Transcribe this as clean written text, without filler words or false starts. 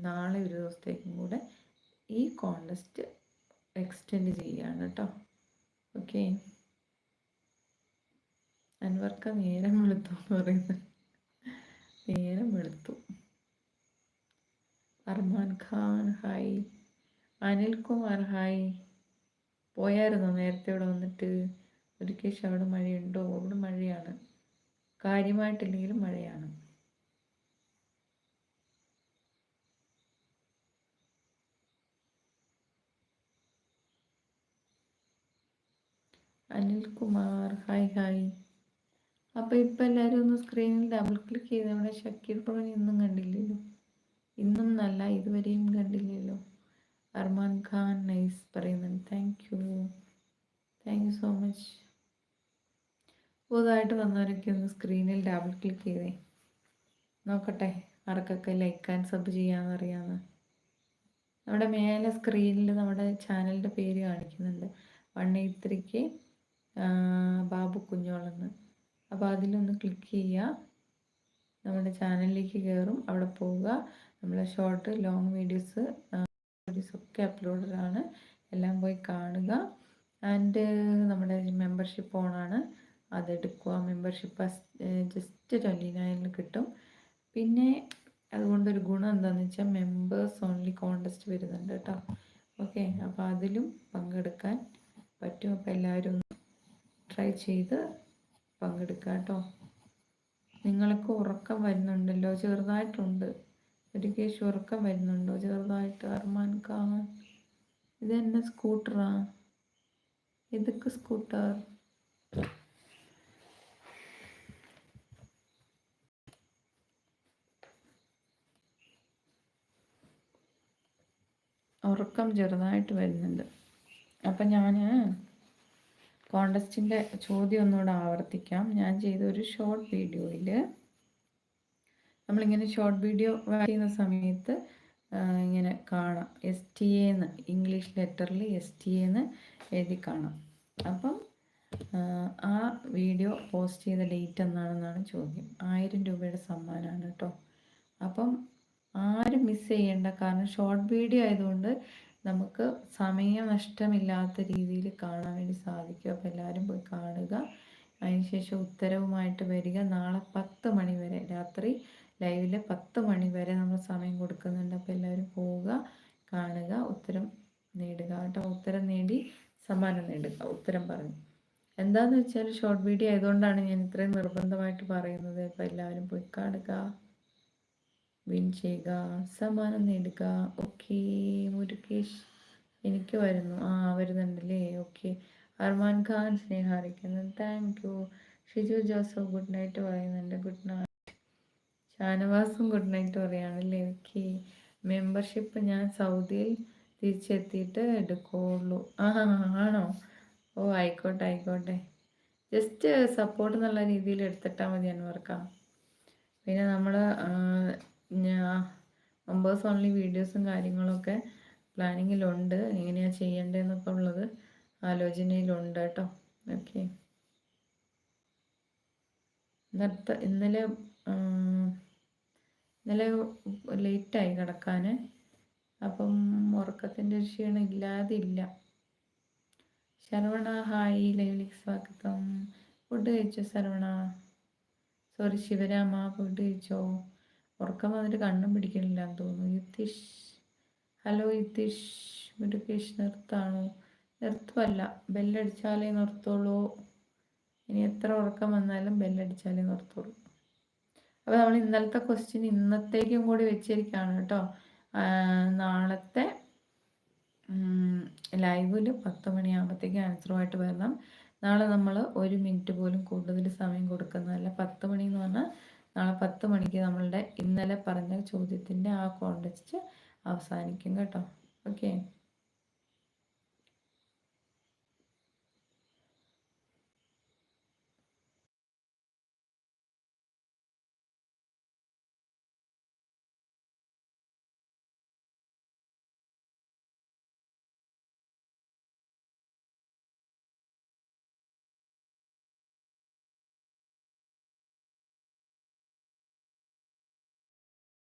നാളെ ഒരു ദിവസത്തേക്കും കൂടെ ഈ കോൺടെസ്റ്റ് എക്സ്റ്റെൻഡ് ചെയ്യുകയാണ് കേട്ടോ. ഓക്കെ, അൻവർക്ക് നേരം വെളുത്തു എന്ന് പറയുന്നത്. നേരം വെളുത്തു. അർമാൻ ഖാൻ ഹായ്. അനിൽകുമാർ ഹായ്. പോയായിരുന്നോ നേരത്തെ ഇവിടെ വന്നിട്ട്? ഒരിക്കൽ അവിടെ മഴയുണ്ടോ? അവിടെ മഴയാണ്, കാര്യമായിട്ടില്ലെങ്കിലും മഴയാണ്. Anilkumar hi hi. അപ്പോൾ ഇപ്പം എല്ലാവരും ഒന്ന് സ്ക്രീനിൽ ഡബിൾ ക്ലിക്ക് ചെയ്ത് നമ്മുടെ ഷക്കീർ പവൻ ഇന്നും കണ്ടില്ലല്ലോ. ഇന്നും നല്ല ഇതുവരെയും കണ്ടില്ലല്ലോ. അർമാൻ ഖാൻ നൈസ് പറയുന്നുണ്ട്. Thank you so much. പുതുതായിട്ട് വന്നവരൊക്കെ ഒന്ന് സ്ക്രീനിൽ ഡബിൾ ക്ലിക്ക് ചെയ്തേ, നോക്കട്ടെ ആർക്കൊക്കെ ലൈക്ക് ആൻഡ് സബ് ചെയ്യാമെന്നറിയാമെന്ന്. നമ്മുടെ മേലെ സ്ക്രീനിൽ നമ്മുടെ ചാനലിൻ്റെ പേര് കാണിക്കുന്നുണ്ട്, 183K ബാബു കുഞ്ഞോളെന്ന്. അപ്പോൾ അതിലൊന്ന് ക്ലിക്ക് ചെയ്യുക, നമ്മുടെ ചാനലിലേക്ക് കയറും. അവിടെ പോവുക, നമ്മളെ ഷോർട്ട് ലോങ് വീഡിയോസൊക്കെ അപ്ലോഡാണ്, എല്ലാം പോയി കാണുക. ആൻഡ് നമ്മുടെ മെമ്പർഷിപ്പ് ഓണാണ്, അതെടുക്കുക. മെമ്പർഷിപ്പ് ജസ്റ്റ് 29 കിട്ടും. പിന്നെ അതുകൊണ്ടൊരു ഗുണം എന്താണെന്ന് വെച്ചാൽ മെമ്പേഴ്സ് ഓൺലി കോൺടെസ്റ്റ് വരുന്നുണ്ട് കേട്ടോ. ഓക്കെ, അപ്പോൾ അതിലും പങ്കെടുക്കാൻ പറ്റും. അപ്പോൾ എല്ലാവരും ട്രൈ ചെയ്ത് പങ്കെടുക്കുക കേട്ടോ. നിങ്ങൾക്ക് ഉറക്കം വരുന്നുണ്ടല്ലോ? ചെറുതായിട്ടുണ്ട്. ഒരു കേസ് ഉറക്കം വരുന്നുണ്ടോ ചെറുതായിട്ട്? അർമാൻ ഖാൻ, ഇത് തന്നെ സ്കൂട്ടറാ? ഇതൊക്കെ സ്കൂട്ടർ? ഉറക്കം ചെറുതായിട്ട് വരുന്നുണ്ട്. അപ്പം ഞാൻ കോൺടെസ്റ്റിൻ്റെ ചോദ്യം ഒന്നുകൂടെ ആവർത്തിക്കാം. ഞാൻ ചെയ്ത ഒരു ഷോർട്ട് വീഡിയോയിൽ നമ്മളിങ്ങനെ ഷോർട്ട് വീഡിയോ ചെയ്യുന്ന സമയത്ത് ഇങ്ങനെ കാണാം, STA എന്ന് ഇംഗ്ലീഷ് ലെറ്ററിൽ STA എന്ന് എഴുതി കാണാം. അപ്പം ആ വീഡിയോ പോസ്റ്റ് ചെയ്ത ഡേറ്റ് എന്നാണെന്നാണ് ചോദ്യം. 1000 രൂപയുടെ സമ്മാനമാണ് കേട്ടോ. അപ്പം ആരും മിസ് ചെയ്യേണ്ട, കാരണം ഷോർട്ട് വീഡിയോ ആയതുകൊണ്ട് നമുക്ക് സമയനഷ്ടമില്ലാത്ത രീതിയിൽ കാണാൻ വേണ്ടി സാധിക്കും. അപ്പോൾ എല്ലാവരും പോയി കാണുക, അതിനുശേഷം ഉത്തരവുമായിട്ട് വരിക. നാളെ 10 മണി വരെ, രാത്രി ലൈവിൽ 10 മണി വരെ നമ്മൾ സമയം കൊടുക്കുന്നുണ്ട്. അപ്പോൾ എല്ലാവരും പോവുക, കാണുക, ഉത്തരം നേടുക കേട്ടോ. ഉത്തരം നേടി സമ്മാനം നേടുക. ഉത്തരം പറഞ്ഞു എന്താണെന്ന് വെച്ചാൽ ഷോർട്ട് വീഡിയോ ആയതുകൊണ്ടാണ് ഞാൻ ഇത്രയും നിർബന്ധമായിട്ട് പറയുന്നത്. അപ്പോൾ എല്ലാവരും പോയി കാണുക, വിൻ ചെയ്യുക, സമ്മാനം നേടുക. ഓക്കെ, മുരുകേഷ് എനിക്ക് വരുന്നു, വരുന്നുണ്ടല്ലേ? ഓക്കെ. അർമാൻ ഖാൻ സ്നേഹ അറിയിക്കുന്നു, thank you. Shiju Joseph good night പറയുന്നുണ്ട്, ഗുഡ് നൈറ്റ്. ഷാനവാസും ഗുഡ് നൈറ്റ് പറയുകയാണല്ലേ? ഓക്കെ. മെമ്പർഷിപ്പ് ഞാൻ സൗദിയിൽ തിരിച്ചെത്തിയിട്ട് എടുക്കുള്ളൂ. ആണോ? ഓ ആയിക്കോട്ടെ. ജസ്റ്റ് സപ്പോർട്ട് എന്നുള്ള രീതിയിൽ എടുത്തിട്ടാൽ മതി അൻവർക്കാം. പിന്നെ നമ്മൾ മെമ്പേഴ്സ് ഓൺലി വീഡിയോസും കാര്യങ്ങളൊക്കെ പ്ലാനിങ്ങിലുണ്ട്. എങ്ങനെയാണ് ചെയ്യേണ്ടതെന്നൊക്കെ ഉള്ളത് ആലോചനയിലുണ്ട് കേട്ടോ. ഓക്കെ. ഇന്നലെ ലേറ്റായി കിടക്കാൻ, അപ്പം ഉറക്കത്തിൻ്റെ ക്ഷീണം ഇല്ലാതില്ല. ശരവണ ഹായ്, ലൈവിലേക്ക് സ്വാഗതം. ഫുഡ് കഴിച്ചോ ശരവണ? സോറി ശിവരാമ, ഫുഡ് കഴിച്ചോ? ഉറക്കം വന്നിട്ട് കണ്ണും പിടിക്കണില്ല എന്ന് തോന്നുന്നു. യുത്തീഷ് ഹലോ. യുത്തീഷ്, മുരുകേഷ് നിർത്താണോ? നിർത്തുമല്ല, ബെല്ലടിച്ചാലേ നിർത്തുള്ളൂ. ഇനി എത്ര ഉറക്കം വന്നാലും ബെല്ലടിച്ചാലേ നിർത്തുള്ളൂ. അപ്പോൾ നമ്മൾ ഇന്നലത്തെ ക്വസ്റ്റ്യൻ ഇന്നത്തേക്കും കൂടി വെച്ചിരിക്കുകയാണ് കേട്ടോ. നാളത്തെ ലൈവിൽ 10 മണിയാകുമ്പോഴത്തേക്കും ആൻസറുമായിട്ട് വരണം. നാളെ നമ്മൾ 1 മിനിറ്റ് പോലും കൂടുതൽ സമയം കൊടുക്കുന്നതല്ല. 10 മണി എന്ന് പറഞ്ഞാൽ നാളെ 10 മണിക്ക് നമ്മളുടെ ഇന്നലെ പറഞ്ഞ ചോദ്യത്തിൻ്റെ ആ കോൺടെസ്റ്റ് അവസാനിക്കും കേട്ടോ. ഓക്കെ.